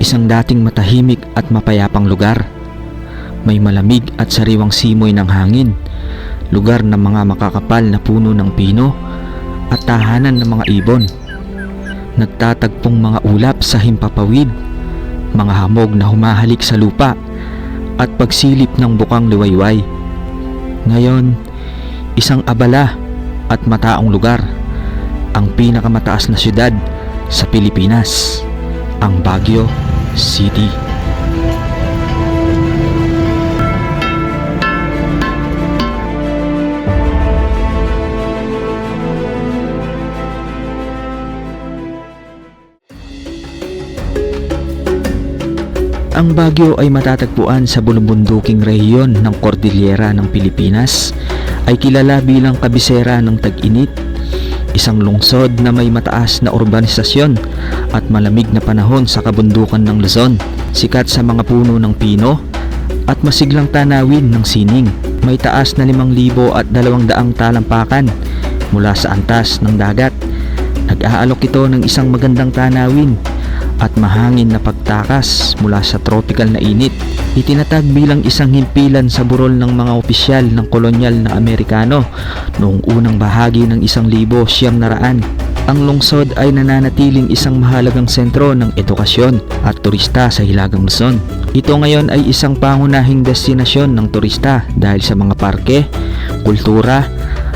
isang dating matahimik at mapayapang lugar. May malamig at sariwang simoy ng hangin, lugar ng mga makakapal na puno ng pino at tahanan ng mga ibon. Nagtatagpong mga ulap sa himpapawid, mga hamog na humahalik sa lupa at pagsilip ng bukang liwayway. Ngayon, isang abala at mataong lugar, ang pinakamataas na syudad sa Pilipinas, ang Baguio City. Ang Baguio ay matatagpuan sa bulumbunduking rehiyon ng Cordillera ng Pilipinas, ay kilala bilang kabisera ng tag-init, isang lungsod na may mataas na urbanisasyon at malamig na panahon sa kabundukan ng Luzon, sikat sa mga puno ng pino at masiglang tanawin ng sining. May taas na 5,200 talampakan mula sa antas ng dagat. Nag-aalok ito ng isang magandang tanawin at mahangin na pagtakas mula sa tropical na init. Itinatag bilang isang himpilan sa burol ng mga opisyal ng kolonyal na Amerikano noong unang bahagi ng 1900. Ang lungsod ay nananatiling isang mahalagang sentro ng edukasyon at turista sa Hilagang Luzon. Ito ngayon ay isang pangunahing destinasyon ng turista dahil sa mga parke, kultura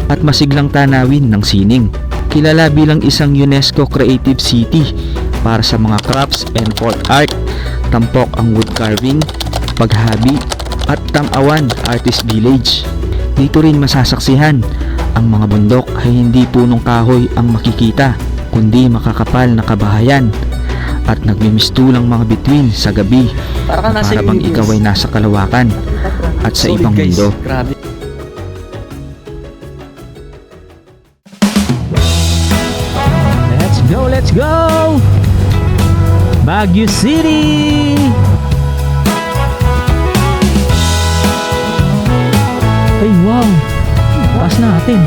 at masiglang tanawin ng sining. Kilala bilang isang UNESCO Creative City para sa mga crafts and folk art, tampok ang wood carving, paghabi at tamawan artist village. Dito rin masasaksihan ang mga bundok ay hindi punong kahoy ang makikita, kundi makakapal na kabahayan at nagmimistulang mga bituin sa gabi para bang ikaw ay nasa kalawakan at sa ibang mundo. Grabe. Let's go! Baguio City! Ay wow! Taas natin!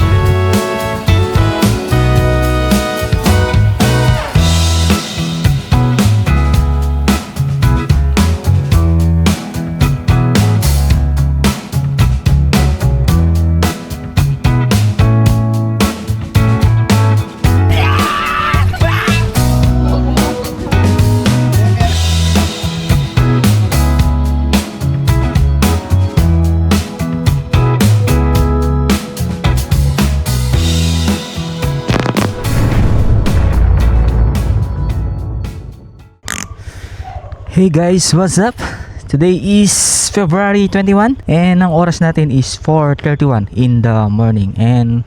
Hey guys, what's up? Today is February 21 and ang oras natin is 4:31 in the morning. And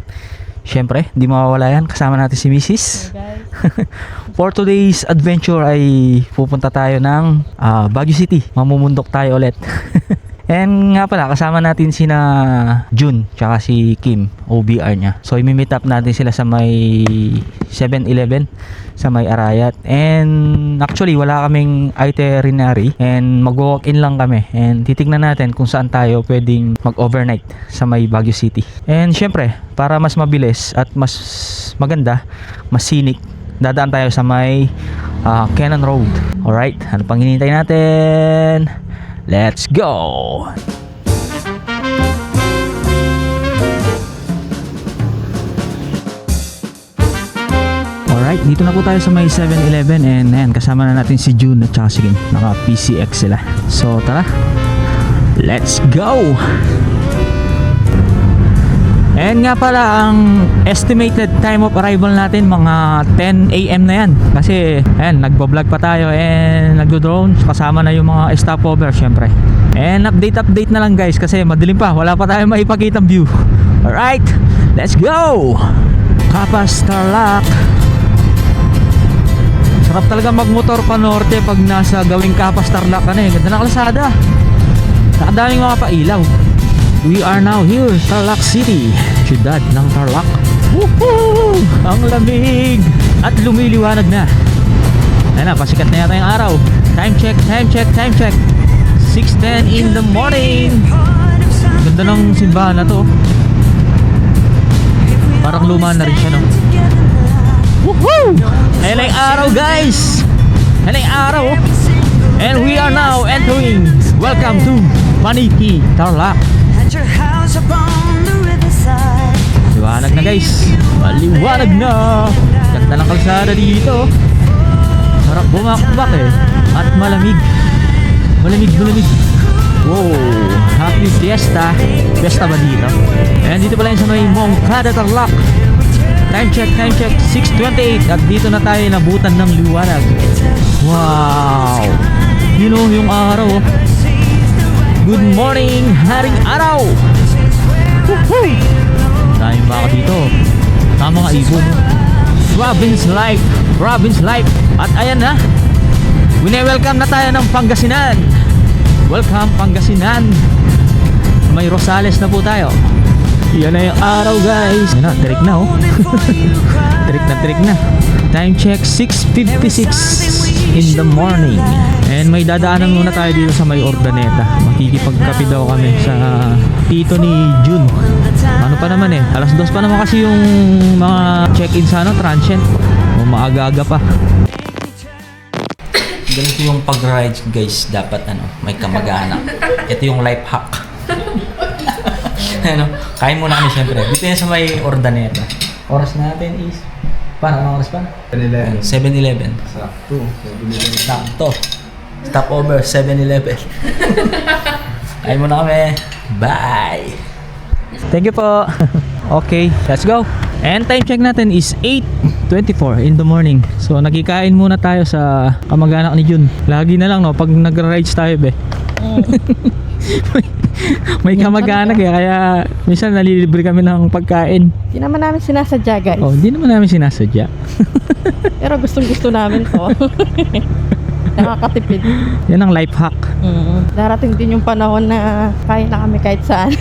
syempre, di mawawala yan, kasama natin si Mrs. Hey For today's adventure ay pupunta tayo ng Baguio City. Mamumundok tayo ulit. And nga pala, kasama natin sina June tsaka si Kim, OBR niya. So i-meet up natin sila sa may 7-Eleven sa may Arayat. And actually wala kaming itinerary and mag-walk-in lang kami. And titignan natin kung saan tayo pwedeng mag-overnight sa may Baguio City. And syempre, para mas mabilis at mas maganda, mas scenic, dadaan tayo sa may Cannon Road. Alright, ano pang hinihintay natin? Let's go! Alright, dito na po tayo sa may 7-Eleven and ayan, kasama na natin si June at saka si Kim. Naka PCX sila. So tara, let's go! And nga pala, ang estimated time of arrival natin mga 10 AM na yan. Kasi ayan, nagbo-vlog pa tayo and nagdo-drone. Kasama na yung mga stopover syempre. And update na lang guys kasi madilim pa, wala pa tayong maipakitang view. Alright, let's go! Kapas Tarlac. Sarap talaga magmotor pa norte pag nasa gawing Kapas Tarlac ka na eh. Ganda na kalsada. Nakadaming mga pailaw. We are now here, Tarlac City, siyudad ng Tarlac. Woohoo! Ang lamig! At lumiliwanag na. Ayan na, pasikat na yata yung araw. Time check. 6:10 in the morning. Ganda ng simbahan na to. Parang luma na rin siya, no? Woohoo! Ayan na yung araw, guys! Ayan na yung araw, oh. And we are now entering. Welcome to Paniki, Tarlac. At your house upon the riverside. Liwanag na guys. Maliwanag na. Ganda ng kalsada dito. Sarap bumakbak eh. At malamig. Malamig. Wow. Happy Fiesta. Fiesta ba dito? And dito pala yun sa may Moncada, Tarlac. Time check 6:28. At dito na tayo nabutan ng liwanag. Wow. You know yung araw. Good morning, haring araw. Woohoo! Dahil baka dito. Tama nga ibon. Province life. At ayan na. Wine-welcome na tayo ng Pangasinan. Welcome Pangasinan. May Rosales na po tayo. Yan na yung araw guys. Yan na, tirik na oh. Tirik na. Time check 6:56 in the morning. And may dadaanan muna tayo dito sa may Ordaneta. Makikipagkape daw kami sa tito ni June. Ano pa naman eh, alas 2 pa naman kasi yung mga check-in sa transient. O maaga-aga pa. Ganito yung pag-ride guys, dapat may kamag-anak. Ito yung life hack. Kain muna kami syempre. Dito yan sa may Ordaneta. Oras natin is anong oras pa? 7-Eleven. Sakto. Stop over 7-Eleven. Kain muna kami. Bye. Thank you po. Okay, let's go. And time check natin is 8:24 in the morning. So nagkikain muna tayo sa kamag-anak ni Jun. Lagi na lang pag nagra-rides tayo be. may kamag-anak kaya minsan nalilibre kami ng pagkain. Hindi naman namin sinasadya, guys. Hindi naman namin sinasadya. Pero gustong-gusto namin to. Nakakatipid. Yan ang life hack. Darating din yung panahon na kain na kami kahit saan.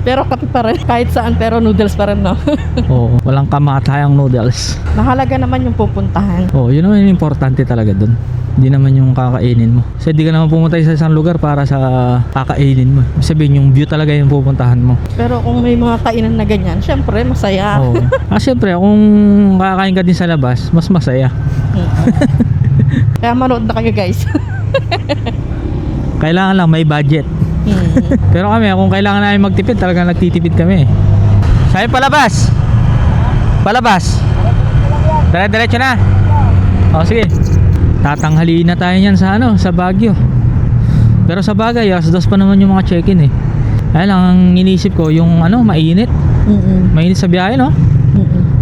Pero kape pa rin. Kahit saan, pero noodles pa rin, no? Oo, walang kamatayang noodles. Mahalaga naman yung pupuntahan. Yun naman yung importante talaga dun. Hindi naman yung kakainin mo. Kasi di ka naman pumunta sa isang lugar para sa kakainin mo. Sabihin yung view talaga yung pupuntahan mo. Pero kung may mga kainan na ganyan, syempre masaya. Oo. Syempre kung kakain ka din sa labas, mas masaya. Kaya manood na kayo, guys. Kailangan lang may budget. Pero kami, kung kailangan namin magtipid, talagang nagtitipid kami. Sabi palabas. Diretso na. Sige. Tatanghaliin na tayo niyan sa sa Baguio. Pero sa bagay, alas 2 pa naman yung mga check-in eh. Kaya lang ang iniisip ko yung mainit. Mainit sa biyahe, no?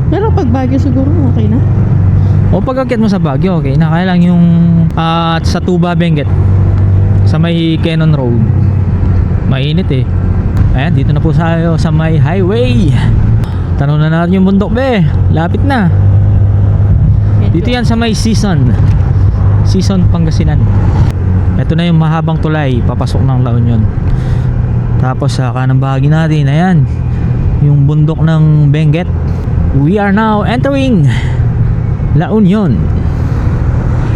Pero pag Baguio siguro okay na. O pag akyat mo sa Baguio, okay na. Kaya lang yung sa Tuba, Benguet, sa may Cannon Road, mainit eh. Ayan, dito na po tayo sa may highway. Tanong na natin yung bundok be. Lapit na. Dito yan sa may Season Pangasinan. Ito na yung mahabang tulay papasok ng La Union. Tapos sa kanang bahagi natin, ayan, yung bundok ng Benguet. We are now entering La Union.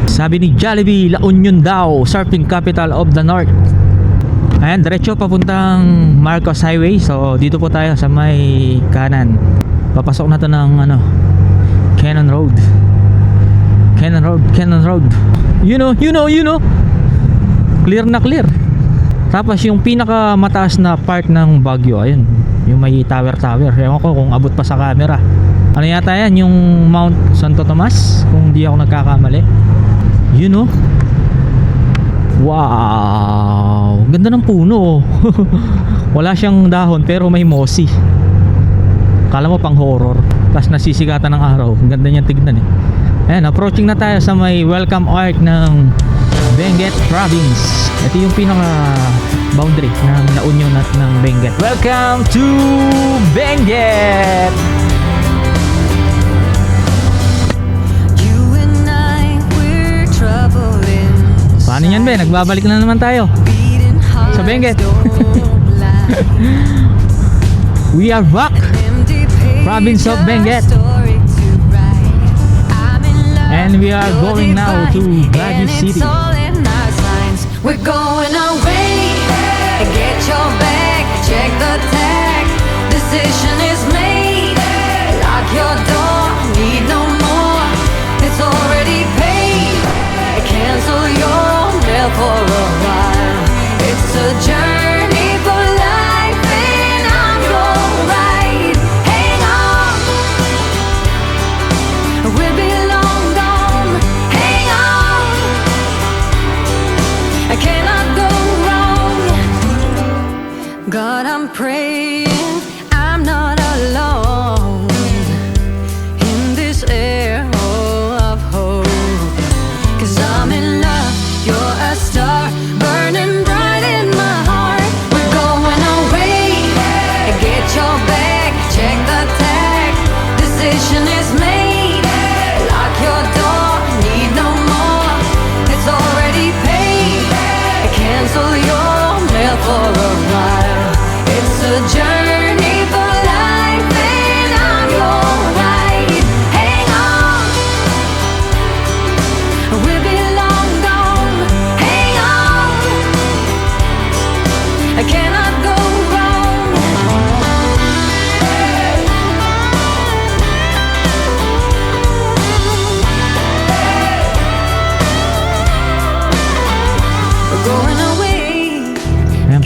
Sabi ni Jollibee, La Union daw, surfing capital of the North. Ayan, diretso papuntang Marcos Highway. So dito po tayo sa may kanan. Papasok na to ng Cannon Road. You know. Clear na clear. Tapos yung pinaka mataas na part ng Baguio, ayun, yung may tower. Ewan ko kung abot pa sa camera. Ano yata yan, yung Mount Santo Tomas, kung di ako nagkakamali. Wow, ganda ng puno. Wala siyang dahon pero may mossy. Kala mo pang horror. Tapos nasisikatan ng araw. Ganda niyang tignan eh. Ayan, approaching na tayo sa may welcome arc ng Benguet Province. Ito yung pinaka boundary ng La Union at ng Benguet. Welcome to Benguet! Paano yan be? Nagbabalik na naman tayo sa Benguet. We are back! Province of Benguet. And we are going now to Baguio City. We're going away. Get your bag, check the tag. Decision is made. Lock your door, need no more. It's already paid. Cancel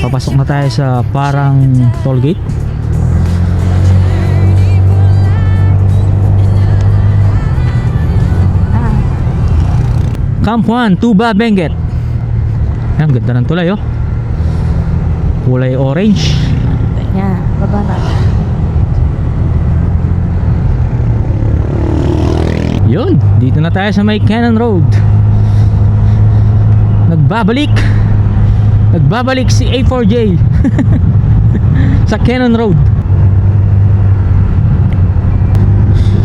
papasok na tayo sa parang toll gate. Camp 1, Tuba, Benguet. Ayan, ganda ng tulay oh. Kulay orange. Yan, baba na. Yun, dito na tayo sa may Cannon Road. Nagbabalik si A4J sa Cannon Road.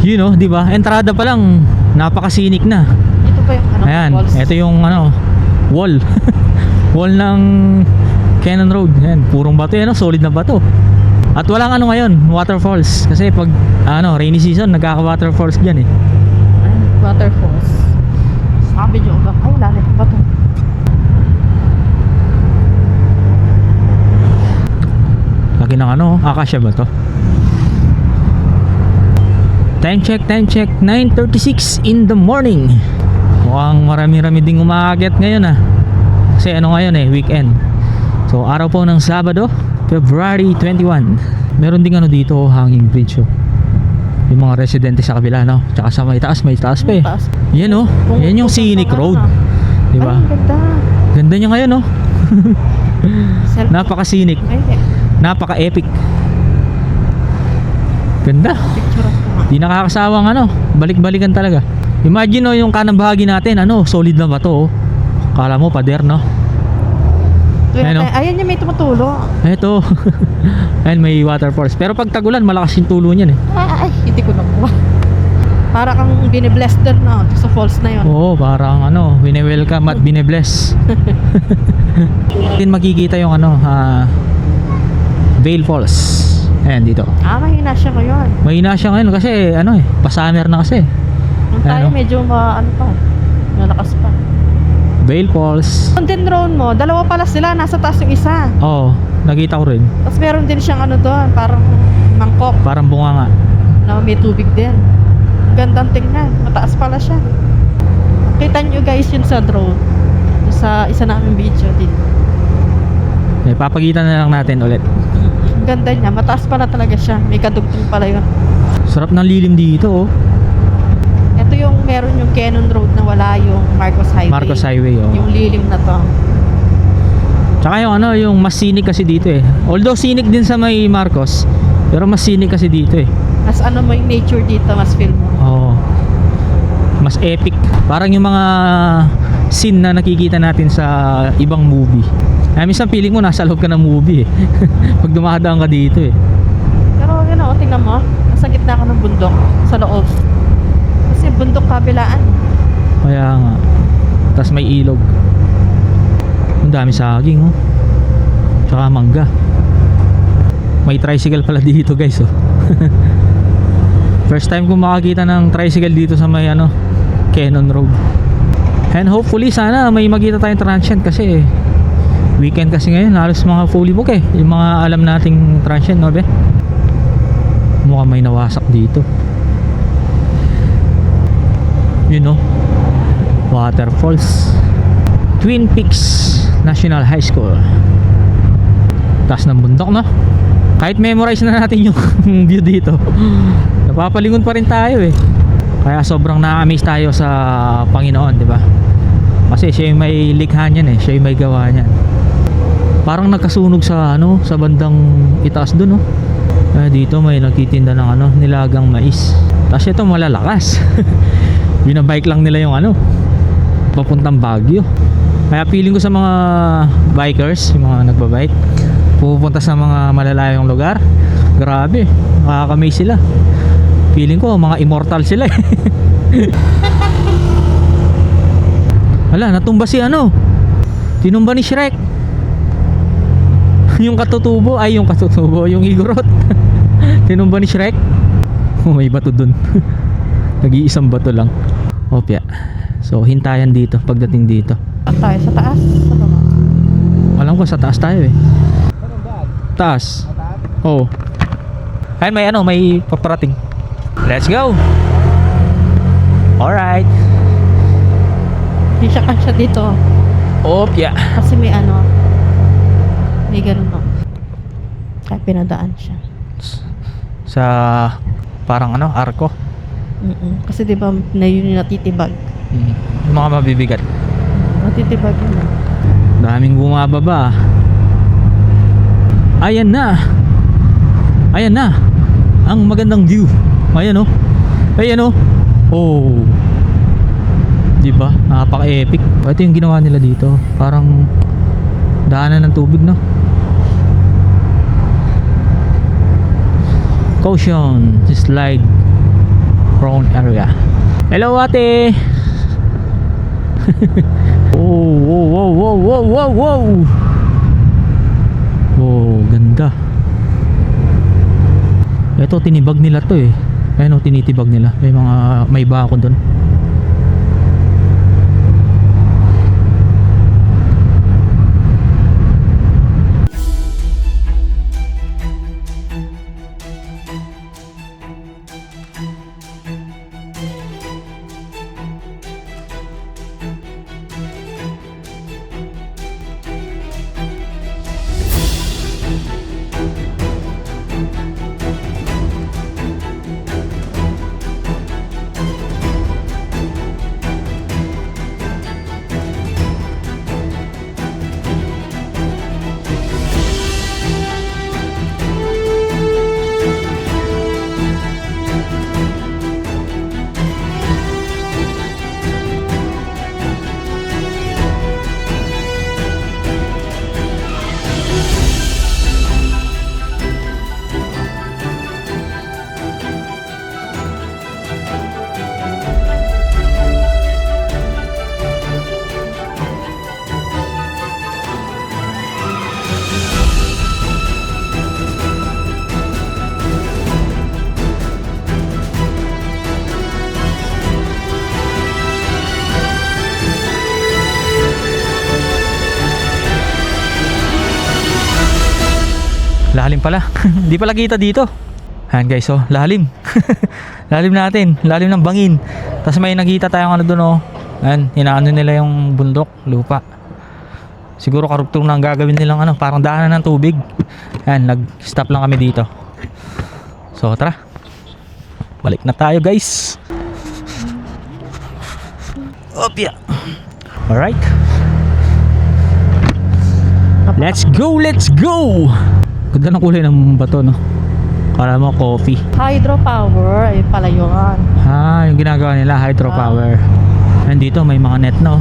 Yun oh, di ba? Entrada pa lang, napakasinik na. Ito pa yung ano, Ayan, walls. ito yung ano, wall. Wall ng Cannon Road. Ayan, purong bato yan, oh, solid na bato. At walang ano ngayon, waterfalls. Kasi pag ano, rainy season, nagkaka-waterfalls dyan eh. Ayan, waterfalls. Sabi nyo ba? Ay, wala na yung bato. Laki ng ano, akasya ba to? Time check, 9:36 in the morning. Mukhang marami-rami ding umaakyat ngayon ah. Kasi ano ngayon eh, weekend. So araw po ng Sabado, February 21. Meron ding ano dito, hanging bridge oh. Yung mga residente sa kabila no. Tsaka sa may taas pa eh. Taas. Yan oh, yan yung scenic road. Di ba? Ay, ganda. Ganda niya ngayon oh. Selfie. Napaka-scenic, Ay, napaka-epic. Ganda. picture ako. Di nakakasawang ano, balik-balikan talaga. Imagine yung kanang bahagi natin, solid na ba to? Kala mo pader no? Ayan, oh. Ayan yung may tumutulo. Eto. Ayun, may waterfalls. Pero pag tagulan, malakas yung tulo niyan eh. Ay, hindi ko nakuha. Para kang binibless doon na sa falls na yun. Oo, parang wini-welcome at bine-bless. Din makikita yung Vail Falls. Ayan dito. Mahina siya ngayon. Mahina siya ngayon kasi pa-summer na kasi. Nung tayo Ano? medyo malakas pa. Vail Falls. Yung din drone mo, dalawa pala sila, nasa taas yung isa. Oo, nakita ko rin. Tapos meron din siyang doon, parang mangkok Parang bunga nga. na may tubig din. Ang gandang tingnan, mataas pala siya. Kita nyo guys yun sa drone. Yung sa isa namin video din. Papagitan na lang natin ulit. Ang ganda niya, mataas pala talaga siya. May kadugtong pala yun. Sarap ng lilim dito oh. Ito yung meron yung Cannon Road na wala yung Marcos Highway. Marcos Highway oh. Yung lilim na to. Tsaka yung mas scenic kasi dito eh. Although scenic din sa may Marcos, pero mas scenic kasi dito eh. Mas mo yung nature dito, mas feel mo. Oo. Mas epic. Parang yung mga scene na nakikita natin sa ibang movie. Minsan feeling mo nasa loob ka ng movie eh. Pag dumadaan ka dito eh. Pero tingnan mo, nasa gitna ka ng bundok, sa loob. Kasi bundok kabilaan. Kaya nga. Tapos may ilog. Ang dami saging oh. Tsaka mangga. May tricycle pala dito guys oh. First time kong makakita ng tricycle dito sa may Cannon Road. And hopefully sana may makita tayong transient kasi weekend kasi ngayon halos mga fully book eh. Yung mga alam nating transient no be? Mukhang may nawasak dito. Yun oh, waterfalls. Twin Peaks National High School. Taas ng bundok no. Kahit memorize na natin yung view dito, napapalingon pa rin tayo eh. Kaya sobrang na-amaze tayo sa Panginoon, di ba? Kasi siya yung may likha niyan eh, siya yung may gawa niyan. Parang nagkasunog sa sa bandang itaas doon, no. Dito may nagtitinda ng nilagang mais. Tapos ito malalakas. Binabike lang nila yung papuntang Baguio. Kaya feeling ko sa mga bikers, yung mga nagbabike, pupunta sa mga malalayong lugar, grabe, makaka-amaze sila. Feeling ko mga immortal sila eh. Hala, natumba si tinumba ni Shrek. Yung katutubo, yung igorot. Tinumba ni Shrek. May bato dun. Nag-iisang bato lang. Opya. So hintayan dito pagdating dito. At tayo sa taas, sa baba. Alam ko sa taas tayo eh. Taas. Oh. Ay may paparating. Let's go. Alright. Hindi siya kasya dito. Opya. Kasi may May ganun no. Kaya pinadaan siya. Sa parang ano, arko. Kasi di ba na yun yung natitibag. Yung mga mabibigat. Natitibag yun. Daming bumababa. Ayan na. Ayan na. Ang magandang view. Ayan oh. Ayan oh. Oh. Diba? Napaka-epic. Ito yung ginawa nila dito. Parang daanan ng tubig, no? Caution, slide prone area. Hello, ate. Oh, wow, wow, wow, wow, wow, wow. Oh, ganda. Ito, tinibag nila to eh. Ayun, tinitibag nila. May bako doon. Lalim pala. Hindi pala kita dito. Ayan guys, oh, lalim. Lalim natin, lalim ng bangin. Tapos may nakita tayong ano doon, oh. Ayan, inaano nila yung bundok, lupa. Siguro karugtong na ang gagawin nilang ano, parang daanan ng tubig. Ayan, nag-stop lang kami dito. So, tara. Balik na tayo, guys. Opya. Alright. Let's go, let's go! Ganda ng kulay ng bato, no? Kala mo coffee. Hydropower, ay pala yun. Yung ginagawa nila, hydropower. Nandito may mga net, no?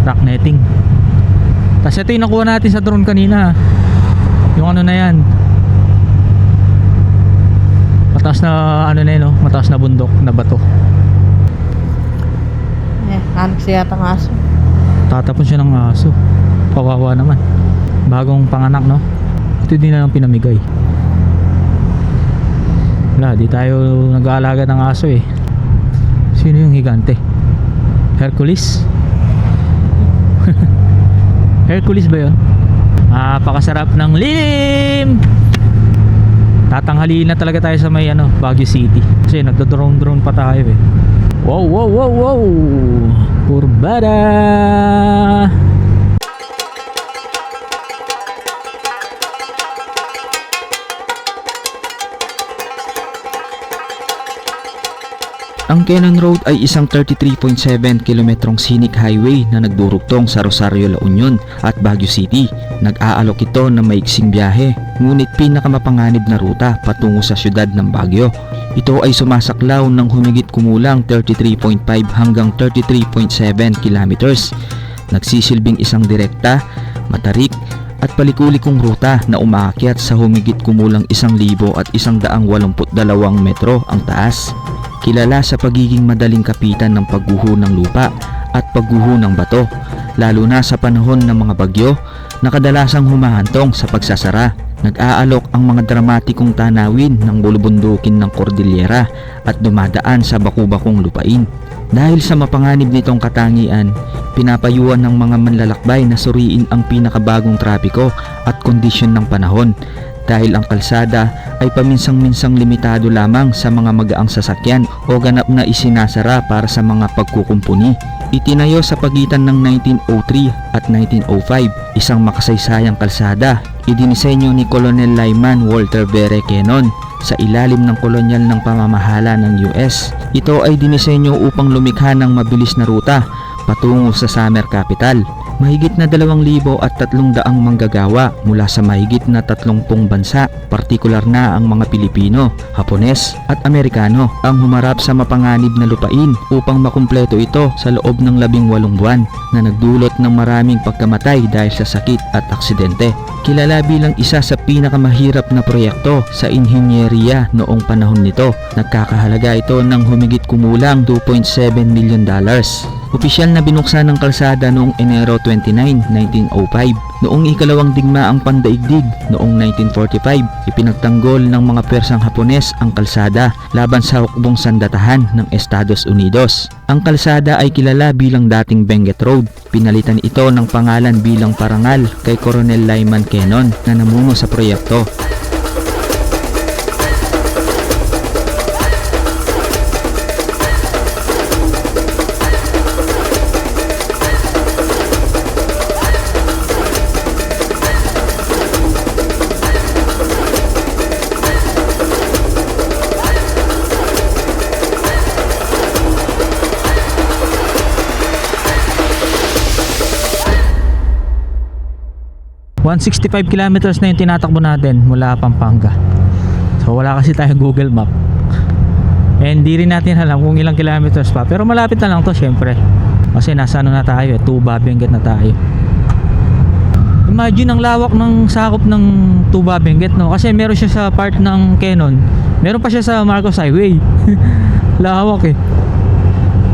Rock netting. Tapos ito yung nakuha natin sa drone kanina. Yung ano na yan. Mataas na ano na yun, no? Mataas na bundok na bato. Anak siya yata ng aso. Tatapon siya ng aso. Kawawa naman. Bagong panganak, no? Ito din na lang pinamigay. Wala, di tayo nag-aalaga ng aso eh. Sino yung higante? Hercules? Hercules ba yun? Napakasarap ng lim! Tatanghaliin na talaga tayo sa may ano, Baguio City. Kasi nagdo-drone pa tayo eh. Wow, wow, wow, wow! Kurbada! Ang Kenan Road ay isang 33.7 kilometrong scenic highway na nagdurugtong sa Rosario, La Union at Baguio City. Nag-aalok ito ng maiksing biyahe, ngunit pinakamapanganib na ruta patungo sa syudad ng Baguio. Ito ay sumasaklaw ng humigit kumulang 33.5 hanggang 33.7 kilometers. Nagsisilbing isang direkta, matarik at palikulikong ruta na umaakyat sa humigit kumulang 1,182 metro ang taas. Kilala sa pagiging madaling kapitan ng pagguho ng lupa at pagguho ng bato, lalo na sa panahon ng mga bagyo na kadalasang humahantong sa pagsasara. Nag-aalok ang mga dramatikong tanawin ng bulubundukin ng Cordillera at dumadaan sa baku-bakong lupain. Dahil sa mapanganib nitong katangian, pinapayuhan ng mga manlalakbay na suriin ang pinakabagong trapiko at kondisyon ng panahon. Dahil ang kalsada ay paminsang-minsang limitado lamang sa mga magaang sasakyan o ganap na isinasara para sa mga pagkukumpuni. Itinayo sa pagitan ng 1903 at 1905, isang makasaysayang kalsada. Idinisenyo ni Colonel Lyman Walter Berry Cannon sa ilalim ng kolonyal ng pamamahala ng US. Ito ay dinisenyo upang lumikha ng mabilis na ruta patungo sa summer capital. Mahigit na 2,300 manggagawa mula sa mahigit na 30 bansa, partikular na ang mga Pilipino, Hapones at Amerikano ang humarap sa mapanganib na lupain upang makumpleto ito sa loob ng 18 buwan na nagdulot ng maraming pagkamatay dahil sa sakit at aksidente. Kilala bilang isa sa pinakamahirap na proyekto sa inhinyeriya noong panahon nito. Nagkakahalaga ito ng humigit kumulang $2.7 million. Opisyal na binuksan ng kalsada noong Enero 29, 1905. Noong ikalawang digmaang pandaigdig noong 1945, ipinagtanggol ng mga Persang Hapones ang kalsada laban sa hukbong sandatahan ng Estados Unidos. Ang kalsada ay kilala bilang dating Benguet Road. Pinalitan ito ng pangalan bilang parangal kay Colonel Lyman Cannon na namuno sa proyekto. $165 kilometers na yung tinatakbo natin mula Pampanga. So wala kasi tayong Google Map. And di rin natin alam kung ilang kilometers pa. Pero malapit na lang to syempre. Kasi nasa ano na tayo, Tuba, Benguet na tayo. Imagine ang lawak ng sakop ng Tuba, Benguet, no? Kasi meron siya sa part ng Cannon. Meron pa siya sa Marcos Highway. Lawak eh.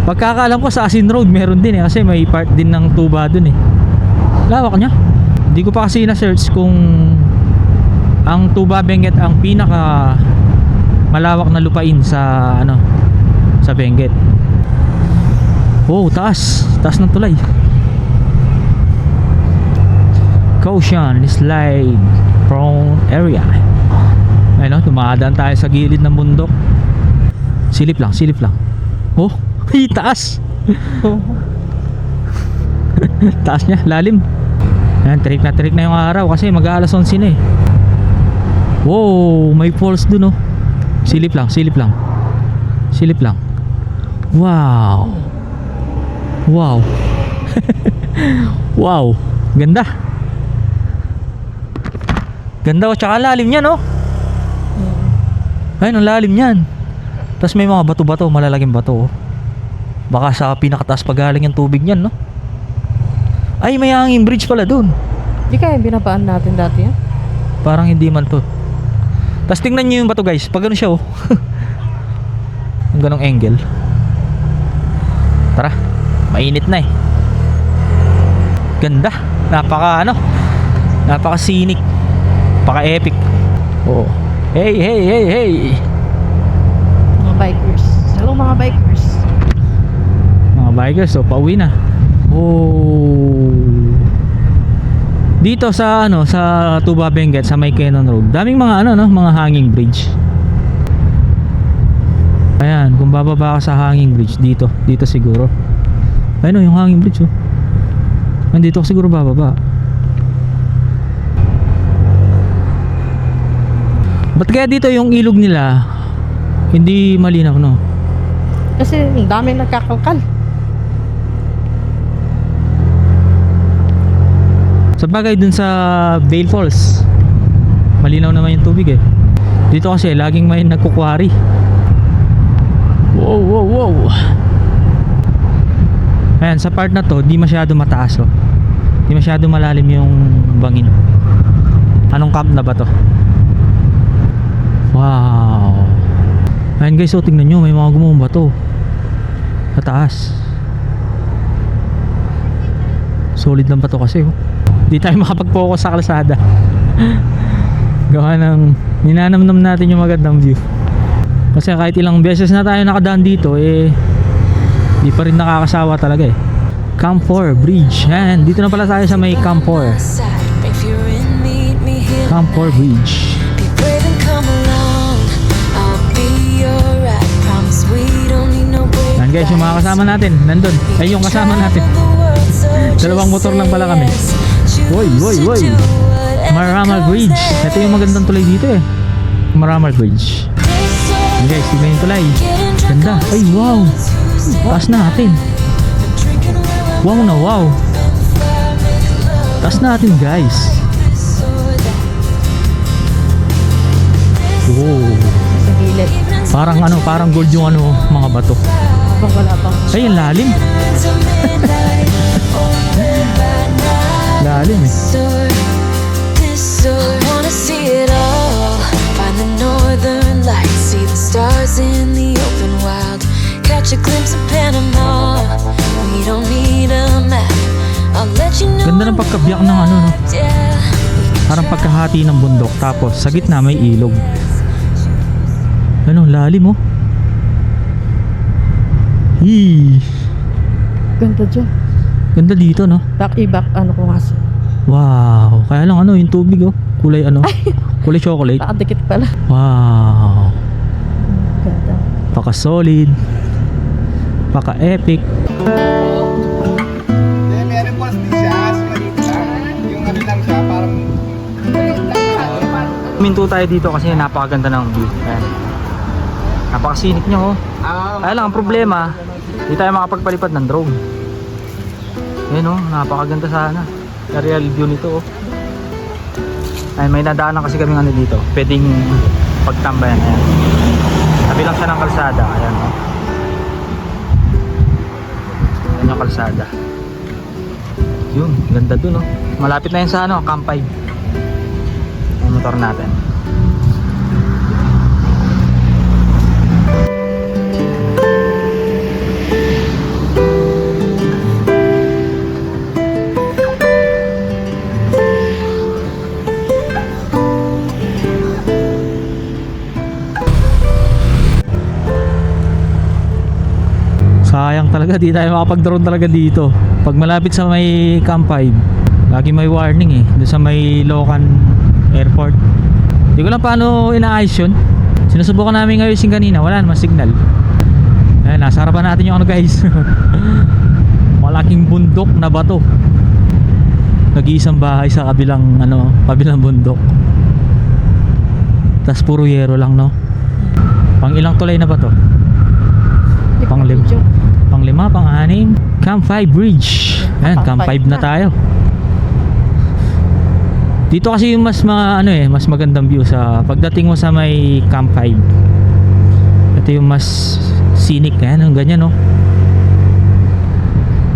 Pagkakaalam ko sa Asin Road meron din eh. Kasi may part din ng Tuba dun eh. Lawak niya. Hindi ko pa kasi na-search kung ang Tuba, Benguet ang pinaka malawak na lupain sa ano, sa Benguet. Oh, taas ng tulay. Caution, slide prone area. Ayun, dumadaan tayo sa gilid ng bundok. Silip lang. Oh, ay taas. Taas niya, lalim. Ayan, trick na yung araw kasi mag-aalas 11 na eh. Wow, may falls dun oh. Silip lang. Wow. Wow, ganda oh, tsaka lalim yan oh. Ayun, ang lalim yan. Tapos may mga bato-bato, malalaking bato oh. Baka sa pinakataas pa galing yung tubig niyan no. Ay, may hanging bridge pala dun. Di kaya binabaan natin dati yan? Parang hindi man to. Tapos tingnan nyo yung bato guys. Pag gano'n siya oh. Ang ganong angle. Tara, mainit na eh. Ganda. Napaka scenic. Napaka epic. Oh. Hey. Mga bikers. Hello mga bikers. Mga bikers, so pauwi na. Oh. Dito sa sa Tuba, Benguet, sa may Cannon Road. Daming mga mga hanging bridge. Ayan, kung bababa ka sa hanging bridge dito siguro. Ayun yung hanging bridge oh. Nandito ka siguro bababa. Ba't kaya dito yung ilog nila hindi malinaw no? Kasi ang daming nagkakalkal. Sa bagay dun sa Vail Falls, malinaw naman yung tubig eh. Dito kasi laging may nagkukwari. Wow. Ayan, sa part na to di masyado mataas oh. Di masyado malalim yung bangin. Anong camp na ba to? Wow. Ayan guys, so tingnan nyo, may mga gumawang bato sa taas. Solid lang bato kasi oh. Di tayo makapag-focus sa kalsada. Gawa ng ninanamnam natin yung magandang view. Kasi kahit ilang beses na tayo nakadaan dito eh, di pa rin nakakasawa talaga eh. Camp 4 Bridge. Yan, dito na pala tayo sa may Camp 4. Camp 4 Bridge. Yan guys, yung mga kasama natin nandun. Ay, yung kasama natin. Dalawang motor lang pala kami. Woy, woy, woy. Maramal Bridge. Ito yung magandang tulay dito eh. Maramal Bridge. Yan guys, tignan yung tulay. Ganda. Ay, wow. Taas natin. Wow na wow. Taas natin guys. Wow. Sa gilid. Parang ano, parang gold yung ano, mga bato. Habang wala pang. Ay, ang lalim. Lalim eh. Wanna see it all. Find the northern lights, see the stars in the open wild. Catch a glimpse of Panama. We don't need a map. I'll let you know. Ganda ng pagkabiyak ng ano, no? Yeah. Parang pagkahati ng bundok. Tapos sa gitna may ilog. Ano, lalim oh. Hee. Ganda dyan. Ganda dito, no? Back-i-back, ano ko nga siya. Wow. Kaya lang ano, yung tubig oh. Kulay ano? Kulay chocolate. Nakadikit pala. Wow. Ganda. Paka solid. Paka epic. Meron po din siya, maliit lang. Yung ano lang siya, parang Minto tayo dito kasi napakaganda ng view. Ayan. Napakasinik niya oh. Kaya lang ang problema, hindi tayo makapagpalipad ng drone. Ayan oh, napakaganda sana. Aerial view nito oh. Ay, may nadaanan kasi kami ano dito. Pwedeng pagtambayan. Ayan. Tabi lang siya ng kalsada. Ayan oh. Ayan yung kalsada. Yun, ganda dun oh. Malapit na yun sa ano, Camp 5. Yung motor natin. Sayang talaga, di tayo makapag-drone talaga dito. Pag malapit sa may Camp 5, lagi may warning eh. Doon sa may Locan Airport. Hindi ko lang paano inaayos yun. Sinusubukan namin ngayon kanina, wala naman signal. Ayan, nasa harapan natin yung ano guys. Malaking bundok na bato. Nag-iisang bahay sa kabilang ano, kabilang bundok. Tas puro yero lang no. Pang ilang tulay na ba to? Pang-lima, pang-anim. Camp 5 Bridge. Ayan, Camp 5 na tayo. Dito kasi yung mas ano eh, mas magandang view sa pagdating mo sa may Camp 5. Ito yung mas scenic na yan, ganyan no.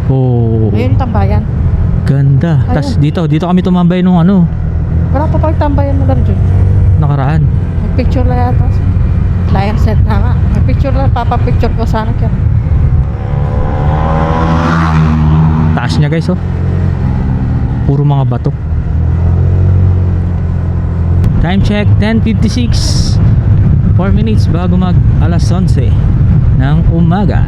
Oh. Ayun yung tambayan. Ganda. Tas dito kami tumambay nung ano, Wala pa pag tambayan mo lang dyan. nakaraan. Mag-picture lang yata. Lion set na nga. Mag-picture lang. Papapicture ko sana kaya. Taas niya guys oh. Puro mga bato. Time check 10:56. 4 minutes bago mag alas 11 ng umaga.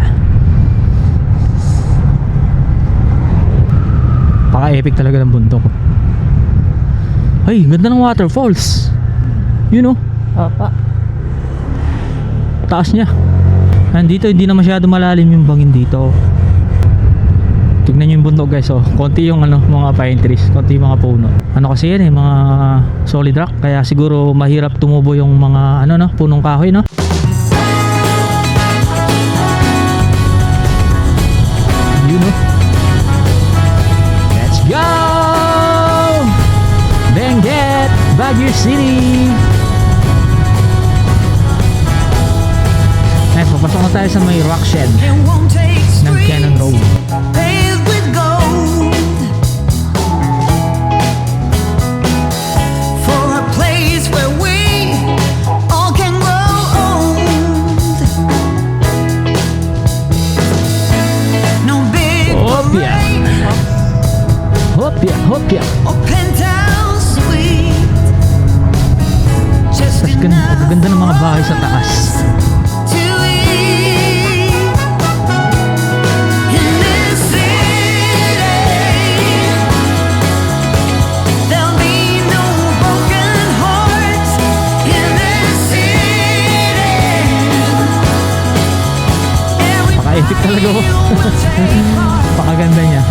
Paka-epic talaga ng bundok. Ay, ganda ng waterfalls. You know, Opa. taas niya. Nandito hindi na masyado malalim yung bangin dito. Tignan nyo yung bundok guys oh. Konti yung ano, mga pine trees, konti yung mga puno. Ano kasi yan eh, mga solid rock. Kaya siguro mahirap tumubo yung mga ano no, punong kahoy no. You know. Let's go! Benguet, Baguio City! Nice, papasok na tayo sa may rock shed It won't take ng Cannon Road. paved with gold for a place where we all can grow old. No big Hopya. parade Hopya, hopya. or penthouse suite. Just Tas enough ganda ng mga bahay sa taas. to eat in this city. There'll be no broken hearts in this city. Paka-epic talaga oh. Pakaganda niya.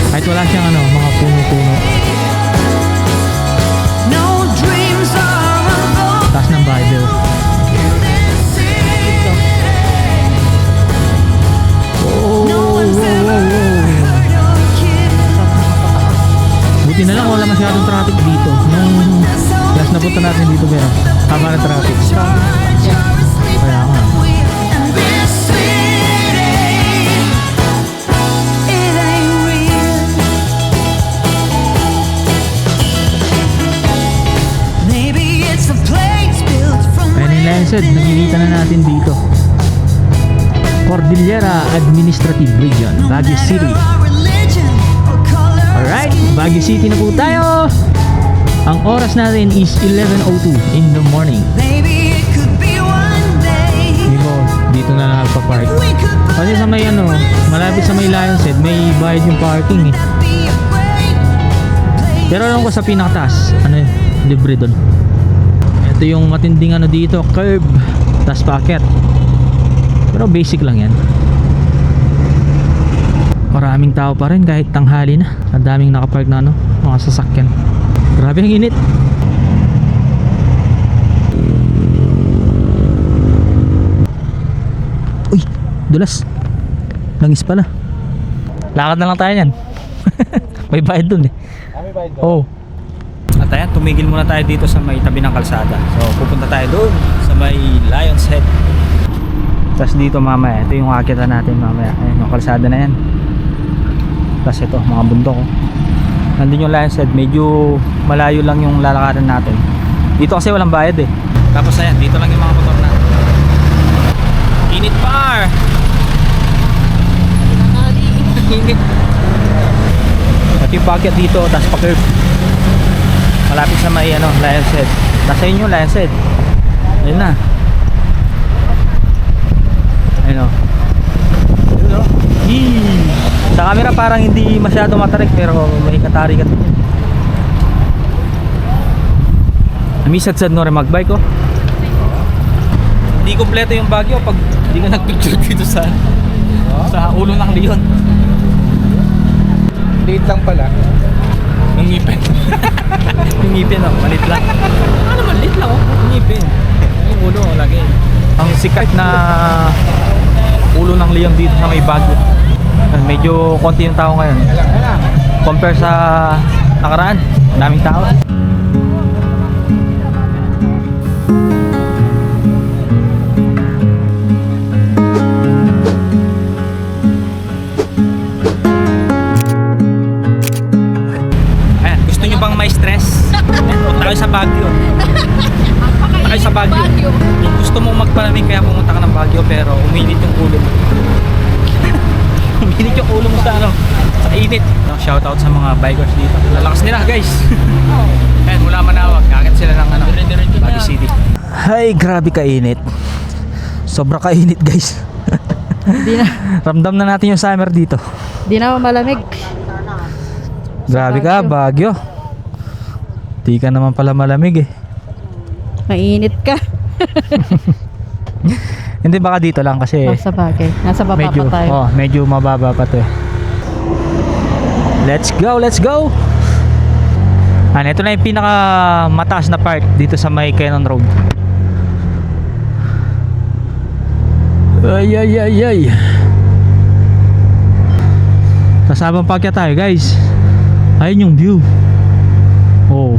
Kahit wala siyang ano, mga puno-puno. Bible. Buti na lang wala masyadong traffic dito. Nung last na punta natin dito, pero tama na traffic. Kaya nga. Kaya nilansad, nakikita na natin dito. Cordillera Administrative Region, Baguio City. Alright, Baguio City na po tayo. Ang oras natin is 11:02 in the morning. Diba, dito na nagpa-park. Kasi sa may ano, malapit sa may Lions Head, may bayad yung parking eh. Pero alam ko sa pinakataas, ano yun, libre doon. Ito yung matinding ano dito, curb, tas paakyat. Pero basic lang yan. Maraming tao pa rin kahit tanghali na. Ang daming nakapark na ano, mga sasakyan. Grabe ang init. Uy, dulas. Langis pala. Lakad na lang tayo yan. May bayad dun eh. Oo. At ayan, tumigil muna tayo dito sa may tabi ng kalsada. So pupunta tayo doon sa may Lions Head. Tapos dito mamaya, ito yung akitan natin mamaya. Ayun, yung kalsada na yan. Tapos ito, mga bundok. Nandun yung Lions Head, medyo malayo lang yung lalakaran natin. Dito kasi walang bayad eh. Tapos ayan, dito lang yung mga motor natin. Init par! Init. At yung packet dito, tapos pa-curve. Malapit sa may ano, Lions Head. Nasa yun yung Lions Head. Ayun na. Ayun o. Ayun o. Sa camera parang hindi masyado matarik, pero may katarikat din yun. Namisadsad no rin magbike oh. Hindi kompleto yung Baguio pag hindi ka nagpicture dito sa ulo ng leon. Liit lang pala. Yung ngipin. Yung ngipin oh, malit lang. Ano malit lang oh, yung ngipin. Yung ulo lagi. Ang sikat na ulo ng leon dito sa may Baguio. Medyo konti yung tao ngayon compare sa nakaraan. Daming tao. Ayan, gusto nyo bang may stress? Punta kayo sa Baguio. Punta kayo sa Baguio. Kung gusto mong magpalamig kaya pumunta ka ng Baguio, pero uminit yung ulo mo. Uminit yung ulo mo sa ano, sa init. Shoutout sa mga bikers dito. Lalakas nila guys. Ayan, mula Manawag, kakit sila ng ano, Baguio City. Ay, grabe kainit. Sobra kainit guys. Di na, Ramdam na natin yung summer dito. di na malamig. Grabe ka, Baguio. Di ka naman pala malamig eh. Mainit ka. Hindi, baka dito lang kasi Nasa bagay. Nasa baba medyo, pa tayo. medyo mababa pa to eh. Let's go, let's go! Ito na yung pinaka mataas na part dito sa may Cannon Road. Ay, ay, ay, ay. Tapos habang pagka tayo guys, ayun yung view. Oh.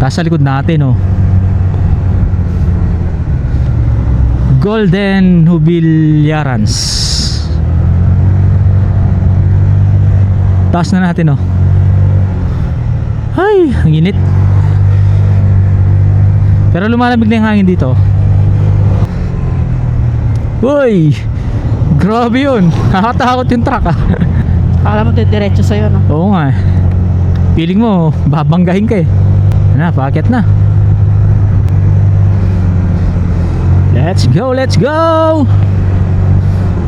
Tapos sa likod natin oh, Golden Jubillarans. Taas na natin oh. Ay, ang init. Pero lumalamig na yung hangin dito. Uy, grabe yun. Nakakatakot yung truck ah. Akala mo diretso sa'yo, no? Oo nga eh. Feeling mo babanggahin ka eh. Na, paakyat na. Let's go, let's go!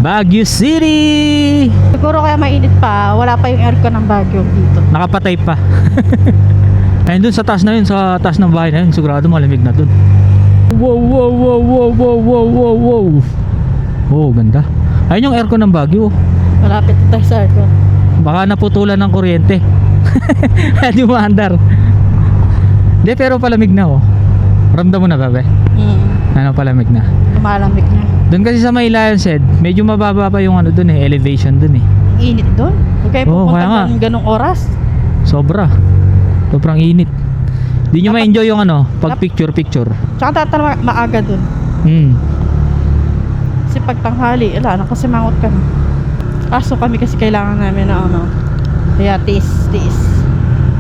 Baguio City! Siguro kaya mainit pa, wala pa yung aircon ng Baguio dito. Nakapatay pa. Ayun dun sa taas na yun, sa taas ng bahay na yun, sigurado malamig na dun. Wow, wow, wow, wow, wow, wow, wow, wow. Oh, ganda. Ayun yung aircon ng Baguio. Malapit na tayo sa aircon. Baka naputulan ng kuryente. Hindi maandar. Hindi, pero palamig na oh. Ramdam mo na ba, be? Ano, palamig na. Lumalamig na. Doon kasi sa may Lion's Head, medyo mababa pa yung ano doon eh, elevation doon eh. Init doon. Huwag kayo Oo, kaya nga. pupunta ng ganong oras. Sobrang init. Di nyo ma-enjoy yung ano, pag picture. Tsaka tatala maaga doon. Kasi pag tanghali, ala, kasi mangot ka na. Kaso kami kasi kailangan namin na ano. Kaya tiis.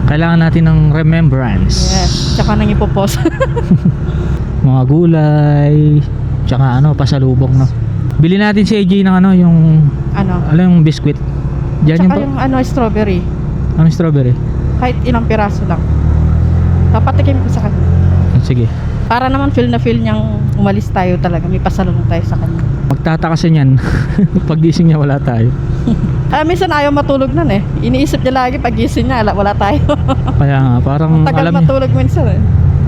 Kailangan natin ng remembrance. Yes. Tsaka nang ipopos. Mga gulay, tsaka ano, pasalubong, no. Bili natin si AJ ng ano, yung yung biscuit. Diyan Tsaka yung strawberry. Ano strawberry? Kahit ilang piraso lang. Papatikim ko sa kanya. Sige. Para naman feel niyang umalis tayo talaga. May pasalubong tayo sa kanya. Magtataka siya niyan. Paggising niya wala tayo. Minsan ayaw matulog nun eh. Iniisip niya lagi pag gising niya, wala tayo. Kaya nga, parang Tagal alam niya. matulog minsan eh.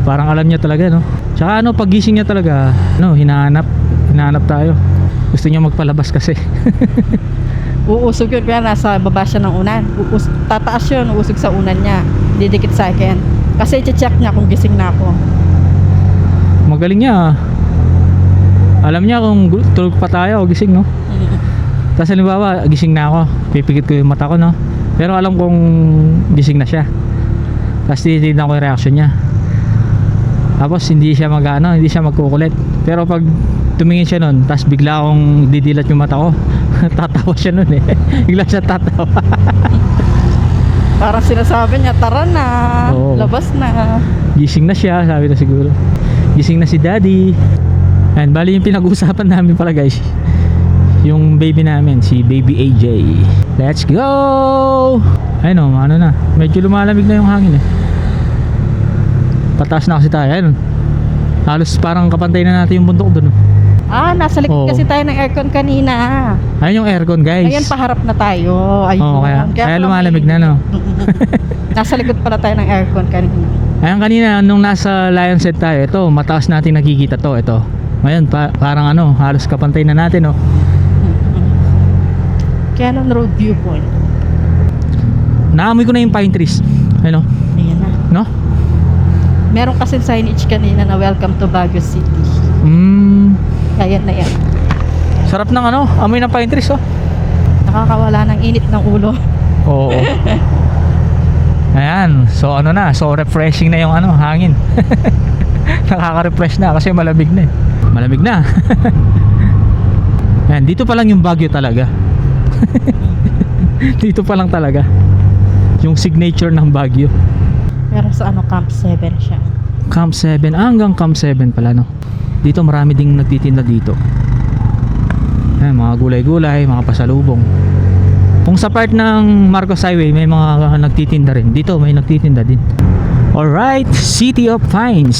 Parang alam niya talaga, no? Tsaka ano, paggising niya talaga, no, hinahanap tayo. Gusto niya magpalabas kasi. Uusog yun, kaya nasa baba siya ng unan. Tataas yun, uusog sa unan niya. Didikit sa akin. Kasi i-check niya kung gising na ako. Magaling niya. Alam niya kung tulog pa tayo o gising, no? Tapos halimbawa, gising na ako. Pipikit ko yung mata ko, no? Pero alam kong gising na siya. Tapos tinitignan ko yung reaction niya. Tapos hindi siya magkukulit. Pero pag tumingin siya nun, tapos bigla akong didilat yung mata ko, tatawa siya nun eh. Bigla siya tatawa. Parang sinasabi niya, tara na, Oo. labas na. Gising na siya, sabi na siguro. Gising na si daddy. And bali yung pinag-uusapan namin pala, guys, yung baby namin, si baby AJ. Let's go! Ayun o, ano na, medyo lumalamig na yung hangin eh. Pataas na kasi tayo, ayun. Halos parang kapantay na natin yung bundok dun. Nasa likod Oo. kasi tayo ng aircon kanina. Ayun yung aircon, guys. Ngayon paharap na tayo. Ayun. Oo, kaya pala lumalamig na, no? Nasa likod pala tayo ng aircon kanina. Ayun, kanina nung nasa Lion's Head tayo, ito, mataas natin nakikita to, ito. Ngayon, parang ano, halos kapantay na natin, no? Cannon Road Viewpoint. Naamoy ko na yung pine trees. Ayun, no? Ayan na. No? Meron kasi signage kanina na welcome to Baguio City. Ayan na yan. Sarap ng ano, amoy ng pine trees, oh. Nakakawala ng init ng ulo. Oo. Ayan, so ano na, so refreshing na yung ano, hangin. Nakaka-refresh na kasi malamig na eh. Malamig na. Ayan, dito pa lang yung Baguio talaga. Dito pa lang talaga yung signature ng Baguio. Pero sa Camp 7 siya. Camp 7, hanggang Camp 7 pala, no. Dito marami ding nagtitinda dito. Ayan, mga gulay-gulay, mga pasalubong. Kung sa part ng Marcos Highway may mga nagtitinda rin, dito may nagtitinda din. Alright, City of Pines.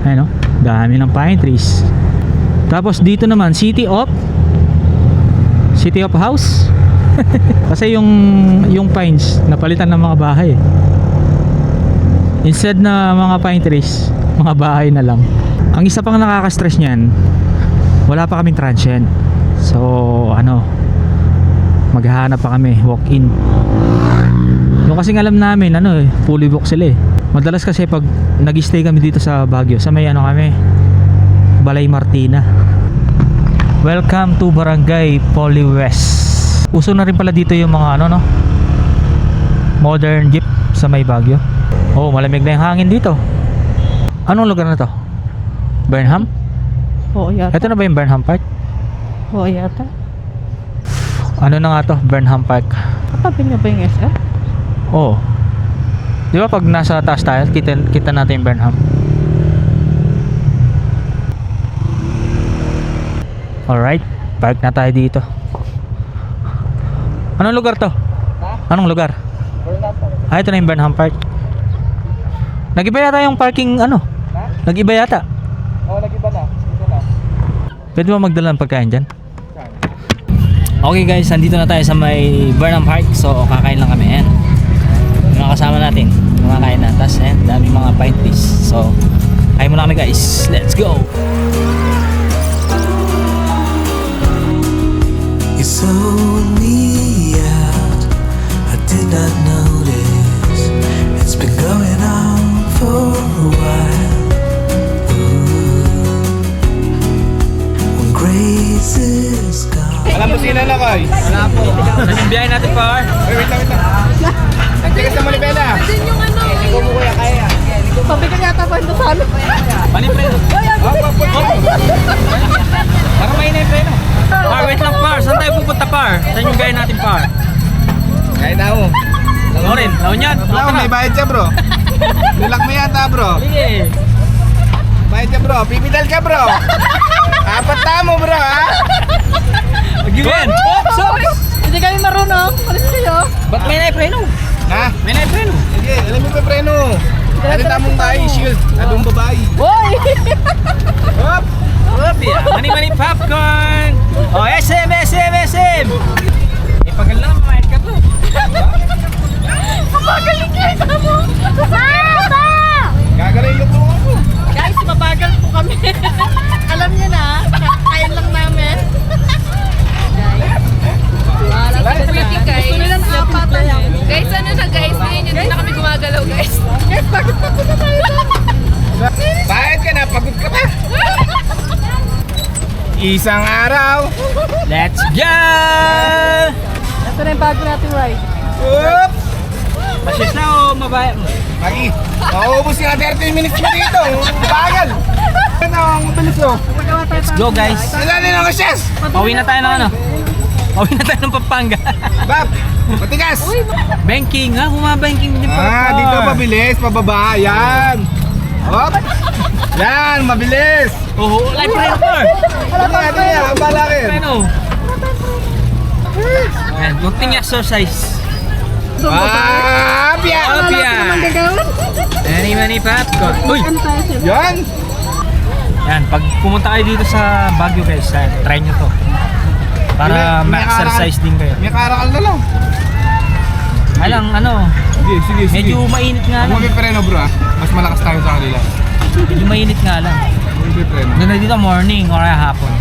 Ayan, no, dami ng pine trees. Tapos dito naman City of House. Kasi yung pines napalitan ng mga bahay. Instead na mga pine trees, mga bahay na lang. Ang isa pang nakaka-stress niyan, wala pa kaming transient. So ano, maghahanap pa kami, walk-in. Yung kasing alam namin, fully booked sila eh. Madalas kasi pag nag-stay kami dito sa Baguio, sa may kami, Balay Martina. Welcome to Barangay Poli West. Uso na rin pala dito yung mga modern jeep sa may Baguio. Oh, malamig na yung hangin dito. Anong lugar na to? Burnham? Oo yata. Ito na ba yung Burnham Park? Oo yata. Ano na nga to? Burnham Park. Katabi niya ba yung SF? Oo. Di ba pag nasa taas tayo, kita natin yung Burnham. Alright, park na tayo dito. Anong lugar to? Anong lugar? Ito na yung Burnham Park. Nag-iba yata yung parking Nag-iba yata. Oo, nag-iba na. Ito na. Pwede ba magdala ng pagkain dyan? Okay guys, andito na tayo sa may Burnham Park. So kakain lang kami. Ayan, yung mga kasama natin kumakain na. Tapos daming mga pine trees. So kain muna kami guys. Let's go! You sold me out, I did not notice. It's been going on for a while. Wait lang. Tigas na manipela. Ikaw mo kuya kaya. Sabi ka yata pa ito sa ano. Manipreno. Baka may na-preno. Par, wait lang par. Saan tayo pupunta par? Saan yung gaya natin par? Kaya na mo. Ano rin? Laon yan. Wala, may bayad siya bro. Nulak mo yata bro. Sige. Bayad siya bro. Pipidal ka bro. Apat na mo bro ha. Again. Hindi kayo marunong. Alis kayo. Ba't may na-preno? Ha? May na-preno. Sige, alam mo ba preno? Ano tamong tayo, shield. Anong babae? Boy! Hop! Mani popcorn. Oh, SM. Ipagal lang, mamayad ka bro. Mapagaling kayo mo! Papa! Gagaling yung buko ko. Guys, mabagal po kami. Alam niyo na, kakain lang namin. Guys, Gusto nilang apat na yan. guys, ano siya guys? Ngayon hindi na kami gumagalaw guys. Guys, bakit na tayo doon? Bayad ka na, pagod ka pa. Isang araw. Let's go! Ito na yung bago natin ride. Oops! Pasis na o mabaya mo? Magi, mauubos nga 30 minutes mo dito. Bagal. Ano ang mabilis mo? Let's go guys. Saan na ang chess? Pauwi na tayo ng ano? Pauwi na tayo ng Pampanga. Bab, matigas. Banking ha? Bumabanking din pa. Dito mabilis, pababa. Yan. Hop. Yan, mabilis. Oo, live preno par. Ano yan, ang balakin. Preno. Ayan, kunting exercise. Apya. Apya. Mani popcorn. Uy! Yan. Yan, pag pumunta kayo dito sa Baguio guys, try nyo to. Para May ma-exercise din kayo. May karakal na lang. Alang, ano, Sige. medyo mainit nga Huwag lang. may preno bro ah. Mas malakas tayo sa kanila. Medyo mainit nga lang. Huwag may preno. Doon na dito morning or hapon.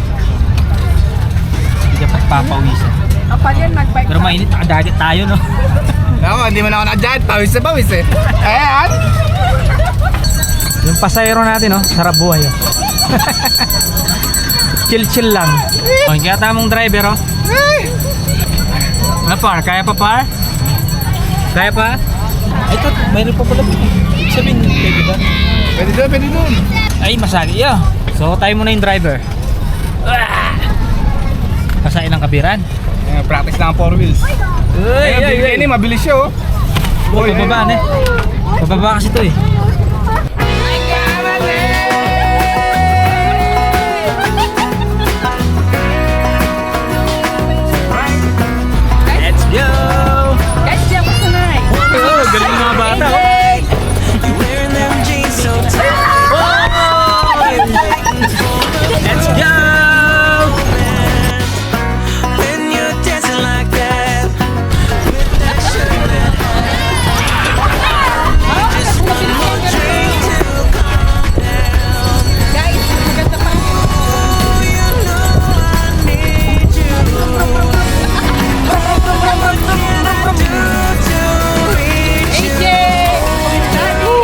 Hindi ka pagpapawisan. Kapag yan, nag-bike Pero mainit, nakadagat tayo no. Ako, hindi man ako na-dyan. Pawis na pawis eh. Ayan. Yung pasayro natin oh, sarap buhay oh. Chill lang. Oh, kaya tamang driver oh. Ano par? Kaya pa par? Kaya pa? Ito, mayroon pa pala. Ibig sabihin, pwede ba? Pwede doon. Ay, masagi yeah. So, tayo muna yung driver. Kasain ng kabiran. Practice lang ang 4 wheels. Ay, mabilis siya oh. Oh, pababa na eh. Pababa kasi ito eh. Let's go! Guys, di ako sanay. Oh, galing mga bata oh. Wearing them jeans so tight. Let's go! When you're dancing like that, with that shirt that just one more drink to calm down. Guys, maganda pa rin. Oh, you know I need you. What can I do to reach you?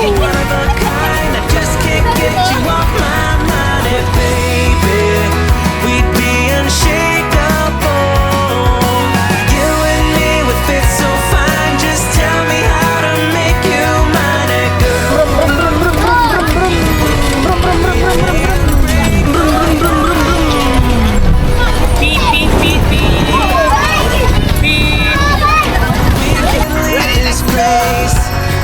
One of a kind, I just can't get you off my mind, and baby, we'd be unshakable. You and me would fit so fine. Just tell me how to make you mine, and girl. Beep, beep, beep, beep. Beep. We can leave this place,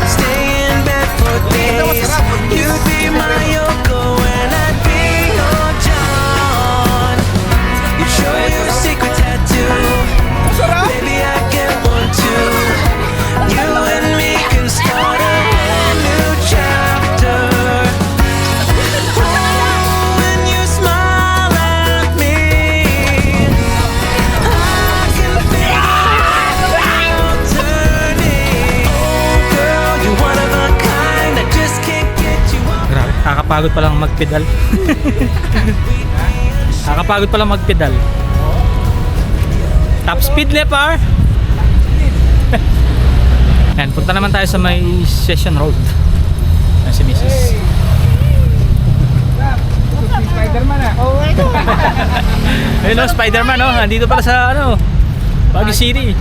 stay in bed for days. You'd be my Yoko and I'd be your John. You show your secret tattoo, baby I get one too. You and me can start a brand new chapter. Oh, when you smile at me, I can feel the world turning. Oh girl, you're one of a kind, I just can't get you off. Grabe, kakapagod palang magpedal. Kakapagod palang magpedal. Top speed le par. Yan, punta naman tayo sa may Session Road. Yan si Mrs. Spider-Man ah. Ayun o, Spider-Man oh. Nandito pala sa ano, Baguio City.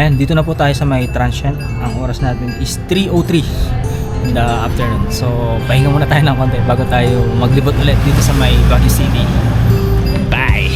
Ayan, dito na po tayo sa may transient. Ang oras natin is 3:03 in the afternoon. So, pahinga muna tayo ng konti bago tayo maglibot ulit dito sa may Baguio City. Bye!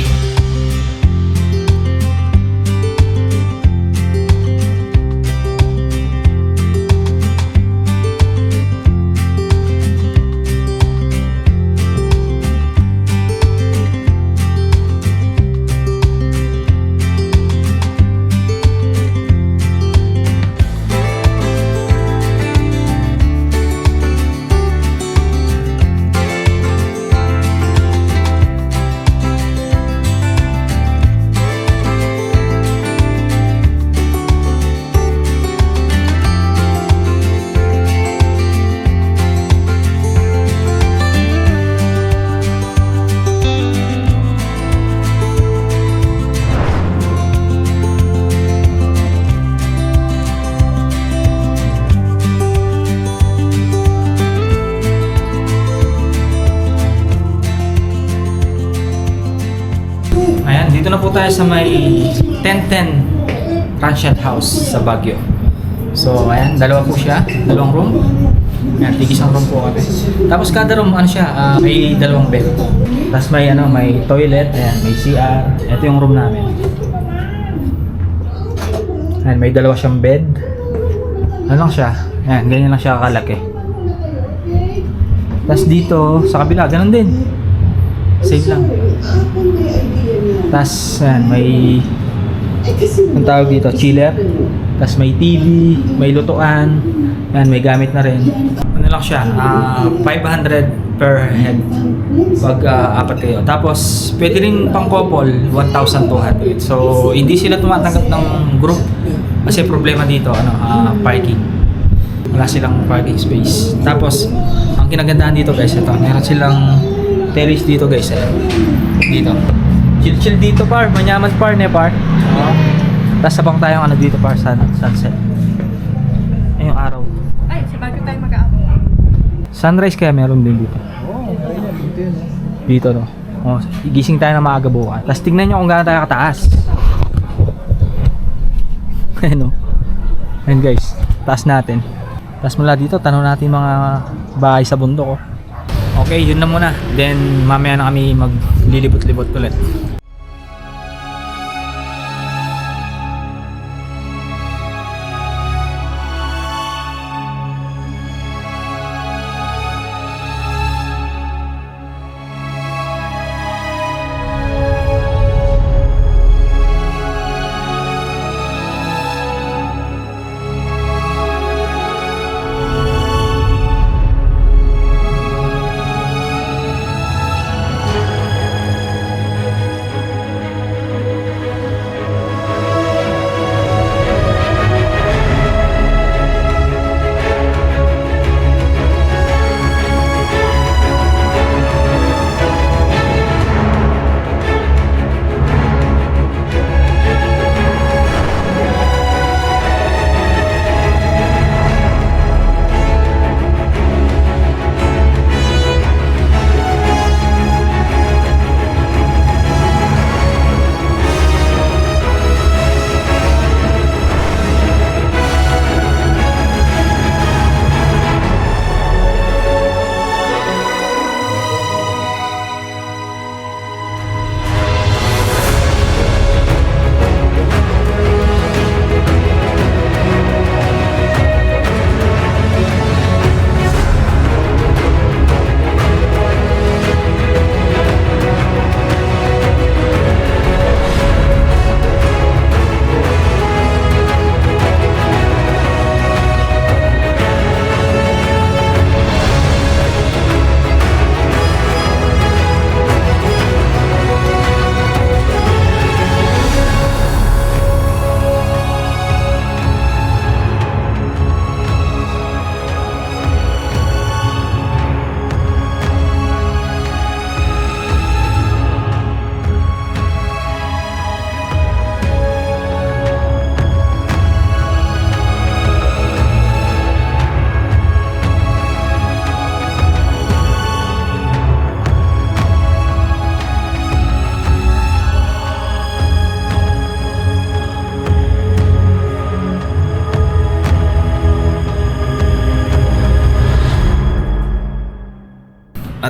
Ayan, dito na po tayo sa may 1010 Transient House sa Baguio. So, ayan, dalawa po siya, dalawang room. Ayan, tig-isang room po kami. Tapos kada room, ano siya, may dalawang bed. Tapos may, may toilet, ayan, may CR. Ito yung room namin. Ayan, may dalawa siyang bed. Ano lang siya? Ayan, ganyan lang siya kalaki. Tapos dito, sa kabila, ganun din. Same lang. Tapos, ayan, may ang tawag dito, chiller. Tapos may TV, may lutuan. Ayan, may gamit na rin. Ano lang siya, 500 per head pag apat kayo. Tapos, pwede rin pang couple, 1,200. So, hindi sila tumatanggap ng group kasi problema dito, parking. Wala silang parking space. Tapos, ang kinagandaan dito guys, ito, meron silang terrace dito guys, dito. Chill dito par, manyaman par ne par. Tapos sabang tayong dito par sa sunset. Ayun yung araw. Ay, sa Baguio tayo mag-aabot. Sunrise kaya meron din dito. Dito no. Oh, gising tayo na maaga bukas. Tapos tignan nyo kung gaano tayo kataas. Ayun no. Ayun guys, taas natin. Tapos mula dito, tanong natin mga bahay sa bundok. Okay, yun na muna. Then mamaya na kami maglilibot-libot ulit.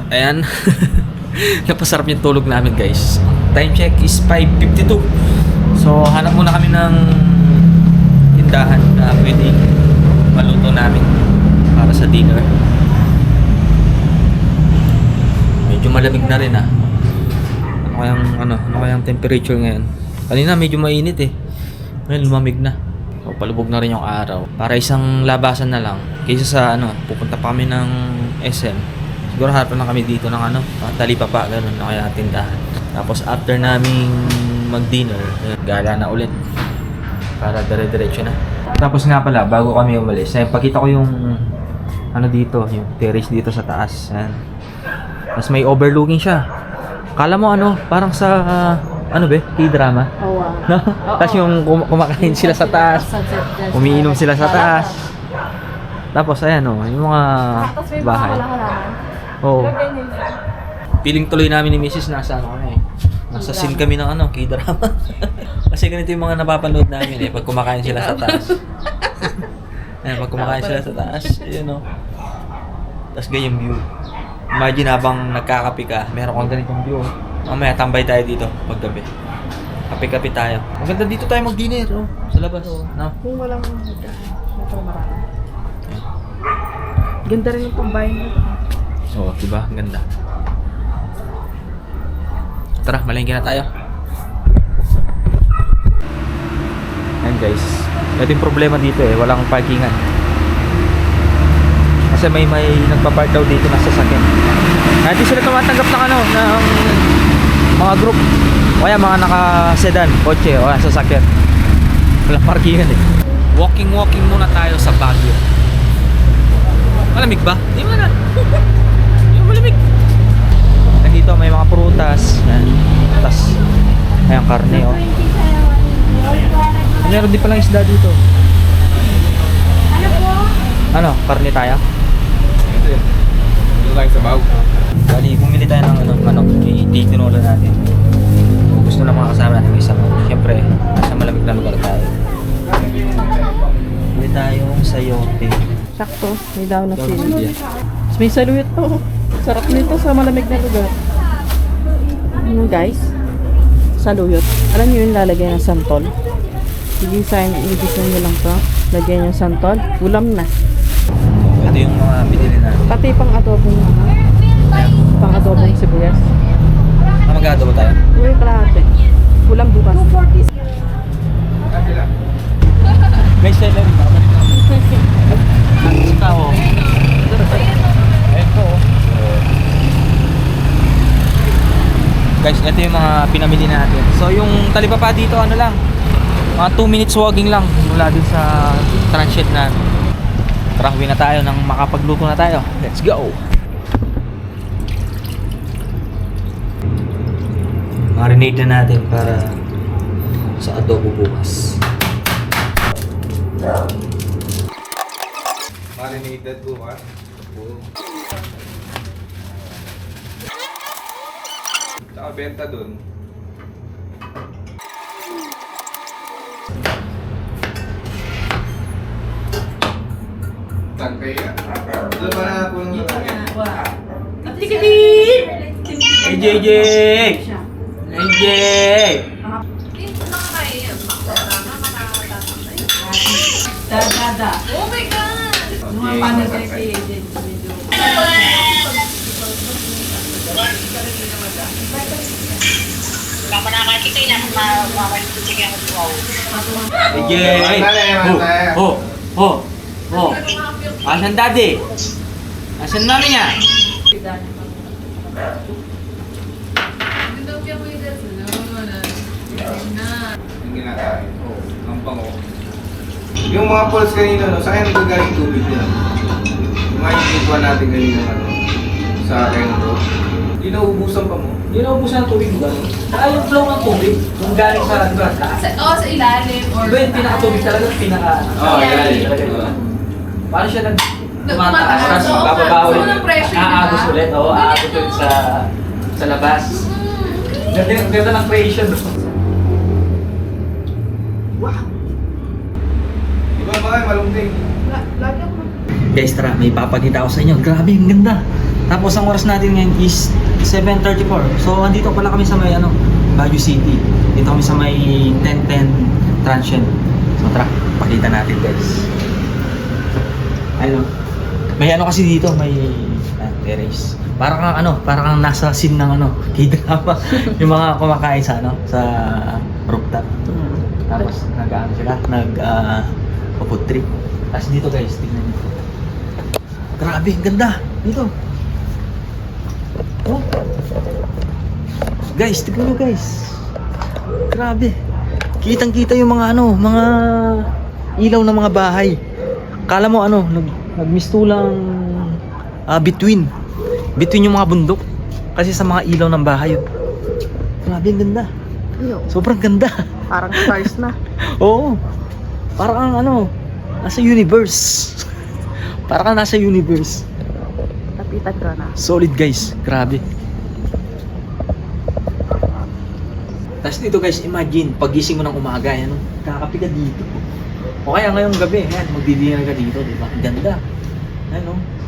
Ayan. Napasarap yung tulog namin guys. Time check is 5:52. So hanap muna kami ng tindahan na pwedeng maluto namin para sa dinner. Medyo malamig na rin Ano kayang temperature ngayon? Kanina medyo mainit eh. Ngayon lumamig na. So, palubog na rin yung araw. Para isang labasan na lang. Kaysa sa pupunta pa kami ng SM. Siguro harapan na kami dito ng talipapa, ganun na kaya tindahan. Tapos after naming mag-dinner, gala na ulit. Para dire-diretso na. Tapos nga pala, bago kami umalis, pakita ko yung dito, yung terrace dito sa taas. Ayan. Tapos may overlooking siya. Kala mo parang sa K-drama. Oh, wow. No? Tapos yung kumakain sila sa taas. Umiinom sila sa taas. Tapos ayan yung mga bahay. Oo. Piling tuloy namin ni Mrs. nasa nasa scene kami ng K-drama. Kasi ganito yung mga napapanood namin pag kumakain sila sa taas. Ayan, pag kumakain sila sa taas, tapos ganyan view. Imagine habang nagkakape ka, meron kang ganitong view. Mamaya tambay tayo dito paggabi. Kape-kape tayo. Maganda dito tayo mag-dinner sa labas no? Kung walang marami. Ganda rin yung pambayan nito. Oo, diba? Ganda. Tara, malingki na tayo. Ayan guys. Ito yung problema dito walang parkingan. Kasi may nagpa-park daw dito na sasakyan. Hindi sila tumatanggap ng ng mga group. O kaya mga naka-sedan, kotse o sasakyan. Walang parkingan Walking muna tayo sa Baguio. Malamig ba? Di ba na? Di ba malamig? Nandito may mga prutas. Tapos ayan karne Meron din palang isda dito. Karne tayo? Ito tayo sa baw. Bali, bumili tayo ng manok. Tinola natin. Kung gusto ng mga kasama natin isang siyempre, nasa malamig na lugar tayo. Bumili tayong sayote. Sakto, may daw na sili. May saluyot to. Sarap nito sa malamig na lugar. Guys? Saluyot. Alam niyo yung lalagay ng santol? Igisahin nyo lang to. Lagyan yung santol. Ulam na. Ito yung mga binili natin. Pati pang adobong sibuyas. Mag-adobo tayo? Uy, kalahati. Ulam bukas. May celery pa. Saka Ayan po Guys, ito yung mga pinamili natin. So yung talipapa dito lang. Mga 2 minutes walking lang mula dun sa transit na. Tara, uwi na tayo nang makapagluto na tayo. Let's go! Marinate na natin para sa adobo bukas. Marinated bukas. Tsaka benta dun. Tangkay Doon pa na po ng Hey JJ! Hey JJ! Oh my God! Mga paano JJ! Oh! Asan daddy? Asan mami niya? yung ginagawa. Ang bango. Yung mga poles kanina, saan nagagaling tubig nila? Yung mga inutuan natin kanina sa akin bro. Hindi nauubusan pa mo. Hindi na ubusan ng tubig mo gano'n. Yung flow ng tubig, yung galing sa taas. sa ilalim or... Diba yung pinaka-tubig talaga, Paano siya tumataas, tapos bababa ulit, aagos ulit, aagos ulit sa labas. Ganda ng creation. Di ba mga malungting? Guys, tara, may papakita ako sa inyo. Grabe, ang ganda. Tapos ang oras natin ngayon is 7:34. So andito pala kami sa may Baguio City. Dito kami sa may 1010 Transient. So tara, pakita natin guys. Ayun. May kasi dito, may terrace. Parang kang nasa scene ng K-drama. Yung mga kumakain sa sa rooftop. Tapos sila, food trip. Tapos dito guys, tingnan niyo. Grabe, ang ganda dito. Oh. Guys, tignan nyo guys. Grabe. Kitang-kita yung mga mga ilaw ng mga bahay. Kala mo nagmistulang between yung mga bundok kasi sa mga ilaw ng bahay. Grabe, ang ganda. Sobrang ganda. Parang stars na. Oo. Parang nasa universe. Parang nasa universe. Lapitan ko na. Solid guys, grabe. Tapos dito guys, imagine, pagising mo ng umaga, kakape ka dito. O kaya ngayong gabi, magdi-dinner ka dito, di ba? Ang ganda.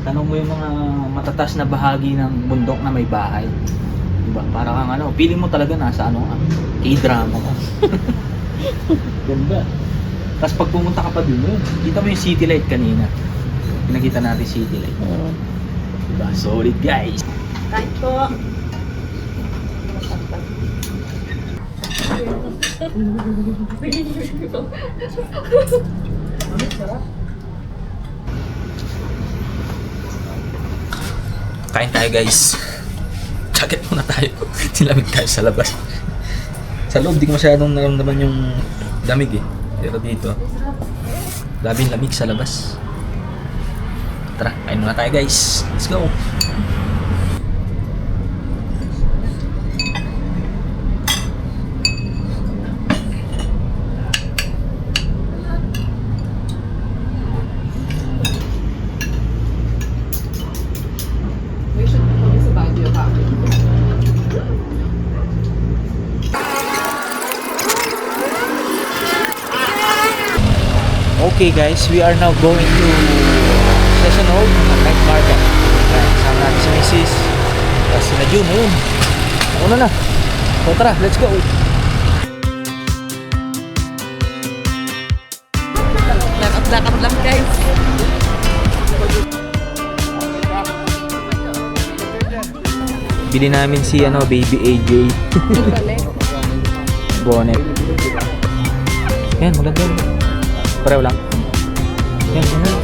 Tanong mo yung mga matataas na bahagi ng bundok na may bahay. Di ba? Para kang feeling mo talaga nasa K-drama ka. Ganda. Tapos pag pumunta ka pa dun, kita mo yung city light kanina. Pinakita natin city light. Diba? Solid guys. Kahit po. Kain tayo guys. Jacket muna tayo. Nilamig tayo sa labas. Sa loob, di ko masyadong naramdaman yung lamig eh. Pero dito, labing lamig sa labas. Tara, kain muna tayo guys. Let's go. Okay guys, we are now going to Session Hall, night market. Kasama natin si Mrs. Tapos sila June, ayun. Ako na. So tara, let's go. Lakad lang guys. Bili namin si Baby AJ. Bonnet. Yan, maganda yun. Pareho lang. Yan, yan.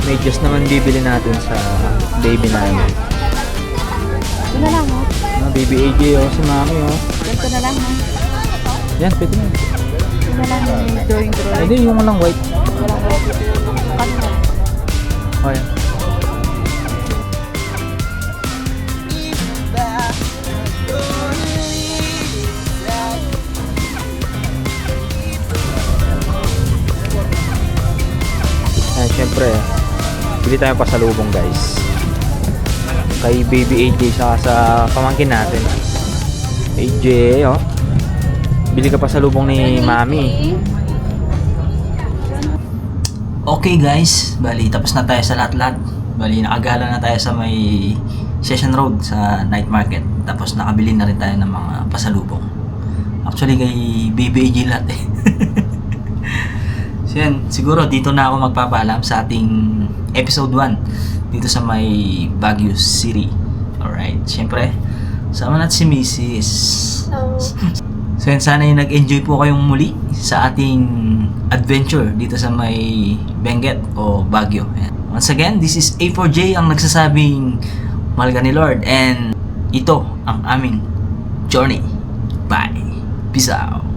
Medyas naman bibili natin sa baby namin. Ito na lang Baby AJ si mami Ganito na lang Yan, pwede na. Ito na lang yung drawing. Hindi, yung walang white. Walang white. Oh, yan. Siyempre, bili tayo pasalubong guys. Kay Baby AJ saka sa pamangkin natin. AJ, bili ka pasalubong ni Mami. Okay guys, bali tapos na tayo sa lahat-lahat. Bali nakagala na tayo sa may Session Road sa night market. Tapos nakabili na rin tayo ng mga pasalubong. Actually kay Baby AJ lahat eh. So yan, siguro dito na ako magpapaalam sa ating episode 1 dito sa may Baguio City. Alright, syempre sama natin si Mrs. So yan, sana yung nag-enjoy po kayong muli sa ating adventure dito sa may Benguet o Baguio. Ayan. Once again, this is A4J ang nagsasabing mahal ka ni Lord, and ito ang aming journey. Bye! Peace out!